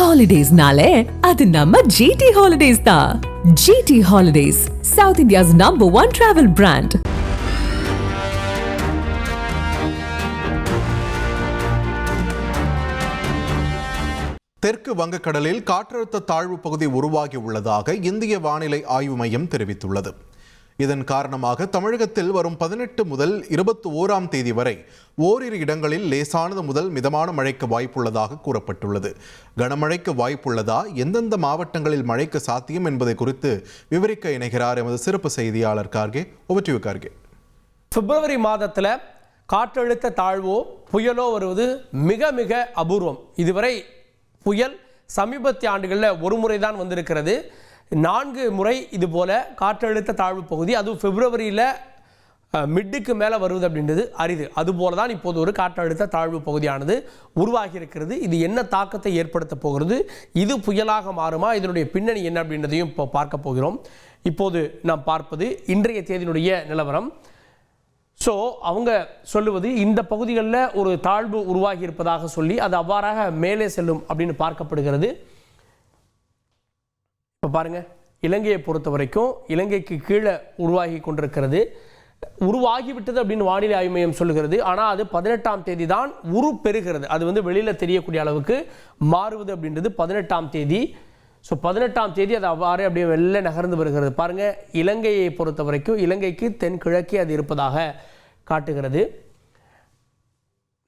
Holidays-nale, adu namma GT Holidays da. GT Holidays, South India's #1 travel brand. தெற்கு வங்கக்கடலில் காற்றழுத்த தாழ்வு பகுதி உருவாகி உள்ளதாக இந்திய வானிலை ஆய்வு மையம் தெரிவித்துள்ளது. இதன் காரணமாக தமிழகத்தில் வரும் 18 முதல் 21ஆம் தேதி வரை ஓரிரு இடங்களில் லேசானது முதல் மிதமான மழைக்கு வாய்ப்புள்ளதாக கூறப்பட்டுள்ளது. கனமழைக்கு வாய்ப்புள்ளதா, எந்தெந்த மாவட்டங்களில் மழைக்கு சாத்தியம் என்பதை குறித்து விவரிக்க இணைகிறார் எமது சிறப்பு செய்தியாளர் Kharge. Over to you Kharge. பிப்ரவரி மாதத்தில் காற்றழுத்த தாழ்வோ புயலோ வருவது மிக மிக அபூர்வம். இதுவரை புயல் சமீபத்திய ஆண்டுகளில் ஒரு முறை தான் வந்திருக்கிறது. 4 முறை இது போல காற்றழுத்த தாழ்வு பகுதி, அதுவும் பிப்ரவரியில் மிட்டுக்கு மேலே வருவது அப்படின்றது அரிது. அதுபோல தான் இப்போது ஒரு காற்றழுத்த தாழ்வு பகுதியானது உருவாகி இருக்கிறது. இது என்ன தாக்கத்தை ஏற்படுத்த போகிறது, இது புயலாக மாறுமா, இதனுடைய பின்னணி என்ன அப்படின்றதையும் இப்போ பார்க்க போகிறோம். இப்போது நாம் பார்ப்பது இன்றைய தேதியினுடைய நிலவரம். ஸோ அவங்க சொல்லுவது இந்த பகுதிகளில் ஒரு தாழ்வு உருவாகி இருப்பதாக சொல்லி அது அவ்வாறாக மேலே செல்லும் அப்படின்னு பார்க்கப்படுகிறது. இப்போ பாருங்கள், இலங்கையை பொறுத்த வரைக்கும் இலங்கைக்கு கீழே உருவாகி கொண்டிருக்கிறது. உருவாகிவிட்டது அப்படின்னு வானிலை ஆய்வு மையம் சொல்லுகிறது. ஆனால் அது 18ஆம் தேதி தான் உரு பெறுகிறது. அது வெளியில் தெரியக்கூடிய அளவுக்கு மாறுவது அப்படின்றது 18ஆம் தேதி. ஸோ 18ஆம் தேதி அது அவ்வாறு அப்படியே வெளில நகர்ந்து வருகிறது. பாருங்கள், இலங்கையை பொறுத்த வரைக்கும் இலங்கைக்கு தென்கிழக்கே அது இருப்பதாக காட்டுகிறது.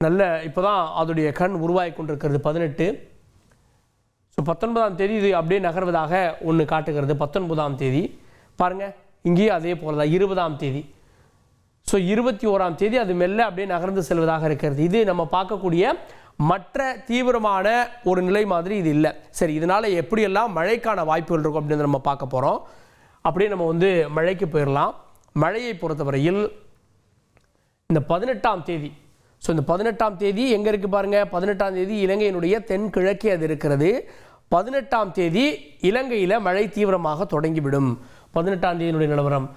நல்ல இப்போ தான் அதோடைய கண் உருவாகி கொண்டிருக்கிறது 18. ஸோ 19ஆம் தேதி இது அப்படியே நகர்வதாக ஒன்று காட்டுகிறது. 19ஆம் தேதி பாருங்கள், இங்கேயும் அதே போல தான் 20ஆம் தேதி. ஸோ 21ஆம் தேதி அது மெல்ல அப்படியே நகர்ந்து செல்வதாக இருக்கிறது. இது நம்ம பார்க்கக்கூடிய மற்ற தீவிரமான ஒரு நிலை மாதிரி இது இல்லை. சரி, இதனால் எப்படியெல்லாம் மழைக்கான வாய்ப்புகள் இருக்கும் அப்படின்னு நம்ம பார்க்க போகிறோம். அப்படியே நம்ம மழைக்கு போயிடலாம். மழையை பொறுத்தவரையில் இந்த 18ஆம் தேதி, ஸோ இந்த 18ஆம் தேதி எங்கே இருக்குது பாருங்கள், 18ஆம் தேதி இலங்கையினுடைய தென்கிழக்கே அது இருக்கிறது. 18ஆம் தேதி இலங்கையில் மழை தீவிரமாக தொடங்கிவிடும். 18ஆம் தேதியினுடைய நிலவரம்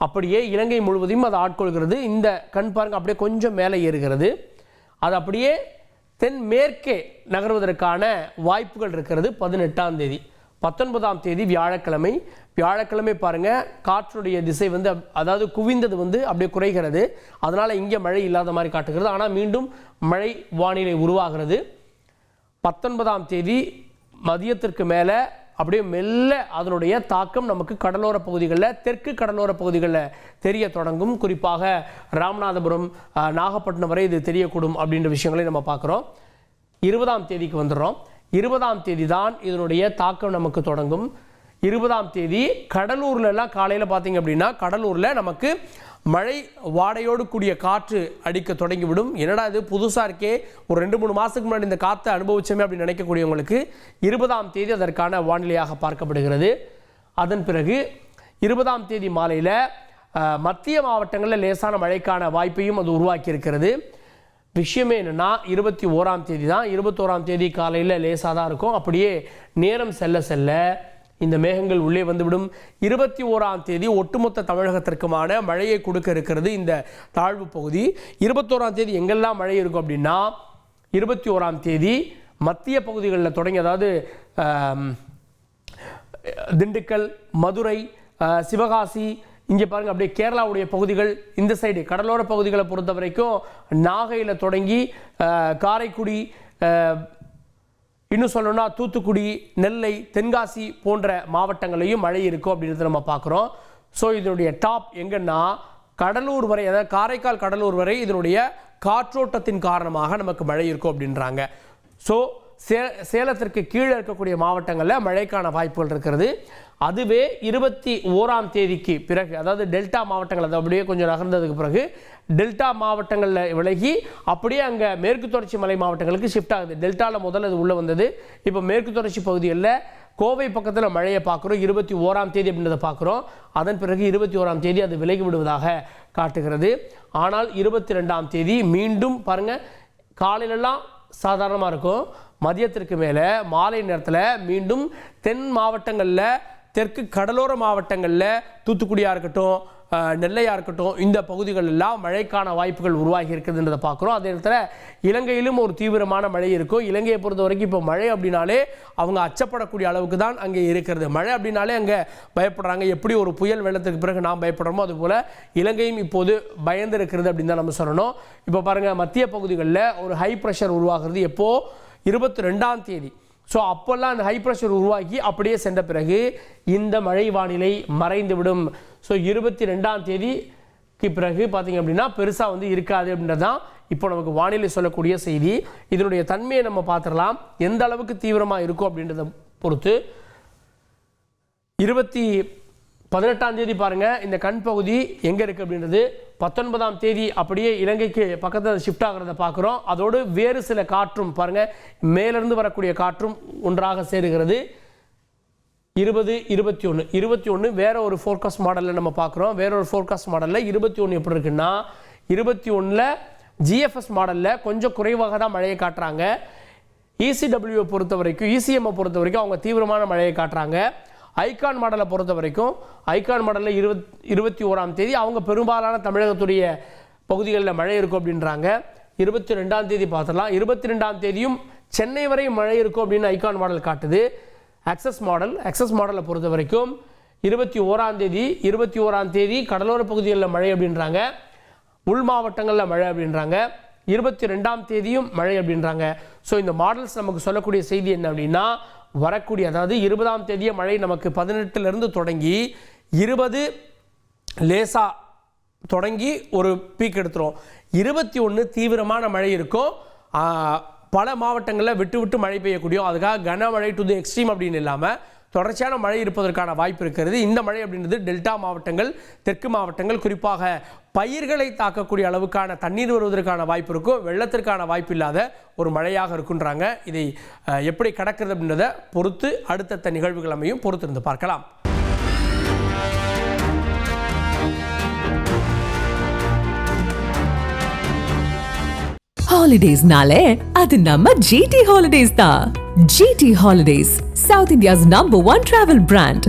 அப்படியே இலங்கை முழுவதையும் அது ஆட்கொள்கிறது. இந்த கண் பாருங்கள், அப்படியே கொஞ்சம் மேலே ஏறுகிறது. அது அப்படியே தென்மேற்கே நகர்வதற்கான வாய்ப்புகள் இருக்கிறது 18ஆம் தேதி. 19ஆம் தேதி வியாழக்கிழமை பாருங்கள், காற்றுடைய திசை அதாவது குவிந்தது அப்படியே குறைகிறது. அதனால் இங்கே மழை இல்லாத மாதிரி காட்டுகிறது. ஆனால் மீண்டும் மழை வானிலை உருவாகிறது. 19ஆம் தேதி மதியத்திற்கு மேலே அப்படியே மெல்ல அதனுடைய தாக்கம் நமக்கு கடலோர பகுதிகளில், தெற்கு கடலோர பகுதிகளில் தெரிய தொடங்கும். குறிப்பாக ராமநாதபுரம், நாகப்பட்டினம் வரை இது தெரியக்கூடும் அப்படின்ற விஷயங்களை நம்ம பார்க்குறோம். 20ஆம் தேதிக்கு வந்துடுறோம். 20ஆம் தேதி தான் இதனுடைய தாக்கம் நமக்கு தொடங்கும். 20ஆம் தேதி கடலூர்லாம் காலையில் பார்த்தீங்க அப்படின்னா கடலூரில் நமக்கு மழை வாடையோடு கூடிய காற்று அடிக்க தொடங்கிவிடும். என்னடா இது புதுசாக இருக்கே, ஒரு 2-3 மாதத்துக்கு முன்னாடி இந்த காற்றை அனுபவிச்சோமே அப்படின்னு நினைக்கக்கூடியவங்களுக்கு 20ஆம் தேதி அதற்கான வானிலையாக பார்க்கப்படுகிறது. அதன் பிறகு 20ஆம் தேதி மாலையில் மத்திய மாவட்டங்களில் லேசான மழைக்கான வாய்ப்பையும் அது உருவாக்கி இருக்கிறது. விஷயமே என்னென்னா 21ஆம் தேதி தான். 21ஆம் தேதி காலையில் லேசாக தான் இருக்கும். அப்படியே நேரம் செல்ல செல்ல இந்த மேகங்கள் உள்ளே வந்துவிடும். 21ஆம் தேதி ஒட்டுமொத்த தமிழகத்திற்குமான மழையை கொடுக்க இருக்கிறது இந்த தாழ்வு பகுதி. 21ஆம் தேதி எங்கெல்லாம் மழை இருக்கும் அப்படின்னா, 21ஆம் தேதி மத்திய பகுதிகளில் தொடங்கி, அதாவது திண்டுக்கல், மதுரை, சிவகாசி, இங்கே பாருங்கள் அப்படியே கேரளாவுடைய பகுதிகள், இந்த சைடு கடலோர பகுதிகளை பொறுத்த வரைக்கும் நாகையில் தொடங்கி காரைக்குடி, இன்னும் சொல்லணும்னா தூத்துக்குடி, நெல்லை, தென்காசி போன்ற மாவட்டங்களையும் மழை இருக்கும் அப்படின்றத நம்ம பார்க்குறோம். ஸோ இதனுடைய டாப் எங்கன்னா கடலூர் வரை, அதாவது காரைக்கால் கடலூர் வரை இதனுடைய காற்றோட்டத்தின் காரணமாக நமக்கு மழை இருக்கும் அப்படின்றாங்க. ஸோ சேலத்திற்கு கீழே இருக்கக்கூடிய மாவட்டங்களில் மழைக்கான வாய்ப்புகள் இருக்கிறது. அதுவே 21ஆம் தேதிக்கு பிறகு, அதாவது டெல்டா மாவட்டங்கள், அது அப்படியே கொஞ்சம் நகர்ந்ததுக்கு பிறகு டெல்டா மாவட்டங்களில் விலகி அப்படியே அங்கே மேற்கு தொடர்ச்சி மலை மாவட்டங்களுக்கு ஷிஃப்ட் ஆகுது. டெல்டாவில் முதல்ல அது உள்ளே வந்தது. இப்போ மேற்கு தொடர்ச்சி பகுதிகளில் கோவை பக்கத்தில் மழையை பார்க்குறோம். 21ஆம் தேதி அப்படின்றத பார்க்குறோம். அதன் பிறகு 21ஆம் தேதி அது விலகி விடுவதாக காட்டுகிறது. ஆனால் 22ஆம் தேதி மீண்டும் பாருங்கள், காலையிலலாம் சாதாரணமாக இருக்கும். மதியத்திற்கு மேலே மாலை நேரத்தில் மீண்டும் தென் மாவட்டங்களில், தெற்கு கடலோர மாவட்டங்களில், தூத்துக்குடியாக இருக்கட்டும், நெல்லையாக இருக்கட்டும், இந்த பகுதிகள் எல்லாம் மழைக்கான வாய்ப்புகள் உருவாகி இருக்குதுன்றதை பார்க்குறோம். அதே நேரத்தில் இலங்கையிலும் ஒரு தீவிரமான மழை இருக்கும். இலங்கையை பொறுத்த வரைக்கும் இப்போ மழை அப்படின்னாலே அவங்க அச்சப்படக்கூடிய அளவுக்கு தான் அங்கே இருக்கிறது. மழை அப்படின்னாலே அங்கே பயப்படுறாங்க. எப்படி ஒரு புயல் வெள்ளத்துக்கு பிறகு நாம் பயப்படுறோமோ அதுபோல் இலங்கையும் இப்போது பயந்து இருக்கிறது அப்படின்னு தான் நம்ம சொல்லணும். இப்போ பாருங்கள், மத்திய பகுதிகளில் ஒரு ஹை ப்ரெஷர் உருவாகிறது. எப்போது? 22ஆம் தேதி. ஸோ அப்போல்லாம் அந்த ஹை ப்ரெஷர் உருவாக்கி அப்படியே சென்ற பிறகு இந்த மழை வானிலை மறைந்துவிடும். ஸோ 22ஆம் தேதிக்கு பிறகு பார்த்தீங்க அப்படின்னா பெருசாக வந்து இருக்காது அப்படின்றது தான் இப்போ நமக்கு வானிலை சொல்லக்கூடிய செய்தி. இதனுடைய தன்மையை நம்ம பார்த்துடலாம், எந்த அளவுக்கு தீவிரமாக இருக்கும் அப்படின்றத பொறுத்து. 18ஆம் தேதி பாருங்கள், இந்த கண் பகுதி எங்கே இருக்குது அப்படின்றது. 19ஆம் தேதி அப்படியே இலங்கைக்கு பக்கத்தில் ஷிஃப்ட் ஆகிறத பார்க்குறோம். அதோடு வேறு சில காற்றும் பாருங்கள், மேலிருந்து வரக்கூடிய காற்றும் ஒன்றாக சேருகிறது. 20, 21 வேற ஒரு ஃபோர்காஸ்ட் மாடலில் நம்ம பார்க்குறோம். வேற ஒரு ஃபோர்காஸ்ட் மாடலில் 21 எப்படி இருக்குன்னா, 21ல் ஜிஎஃப்எஸ் மாடலில் கொஞ்சம் குறைவாக தான் மழையை காட்டுறாங்க. இசிடபிள்யூவை பொறுத்த வரைக்கும், இசிஎம்ஐ பொறுத்த வரைக்கும் அவங்க தீவிரமான மழையை காட்டுறாங்க. ஐகான் மாடலை பொறுத்த வரைக்கும், ஐகான் மாடலில் 21ஆம் தேதி அவங்க பெரும்பாலான தமிழகத்துடைய பகுதிகளில் மழை இருக்கும் அப்படின்றாங்க. 22ஆம் தேதி பார்த்துடலாம். 22ஆம் தேதியும் சென்னை வரை மழை இருக்கும் அப்படின்னு ஐகான் மாடல் காட்டுது. ஆக்சஸ் மாடலை பொறுத்த வரைக்கும் 21ஆம் தேதி கடலோர பகுதிகளில் மழை அப்படின்றாங்க. உள் மாவட்டங்களில் மழை அப்படின்றாங்க. 22ஆம் தேதியும் மழை அப்படின்றாங்க. ஸோ இந்த மாடல்ஸ் நமக்கு சொல்லக்கூடிய செய்தி என்ன அப்படின்னா, வரக்கூடிய அதாவது 20ஆம் தேதிய மழை நமக்கு 18லிருந்து தொடங்கி 20 லேசா தொடங்கி ஒரு பீக் எடுத்துரும். 21 தீவிரமான மழை இருக்கும். பல மாவட்டங்களில் விட்டு விட்டு மழை பெய்யக்கூடிய, அதுக்காக கனமழை டு தி எக்ஸ்ட்ரீம் அப்படின்னு இல்லாமல் தொடர்ச்சியான மழை இருப்பதற்கான வாய்ப்பு இருக்கிறது. இந்த மழை அப்படின்றது டெல்டா மாவட்டங்கள், தெற்கு மாவட்டங்கள், குறிப்பாக பயிர்களை தாக்கக்கூடிய அளவுக்கான தண்ணீர் வருவதற்கான வாய்ப்பு இருக்கும். வெள்ளத்திற்கான வாய்ப்பு இல்லாத ஒரு மழையாக இருக்குன்றாங்க. இதை எப்படி கடக்கிறது அப்படின்றத பொறுத்து அடுத்தடுத்த நிகழ்வுகள் அமையும், பொறுத்திருந்து பார்க்கலாம். ஹாலிடேஸ்னாலே அது நம்ம GT ஹாலிடேஸ் தான். GT holidays, South India's #1 travel brand.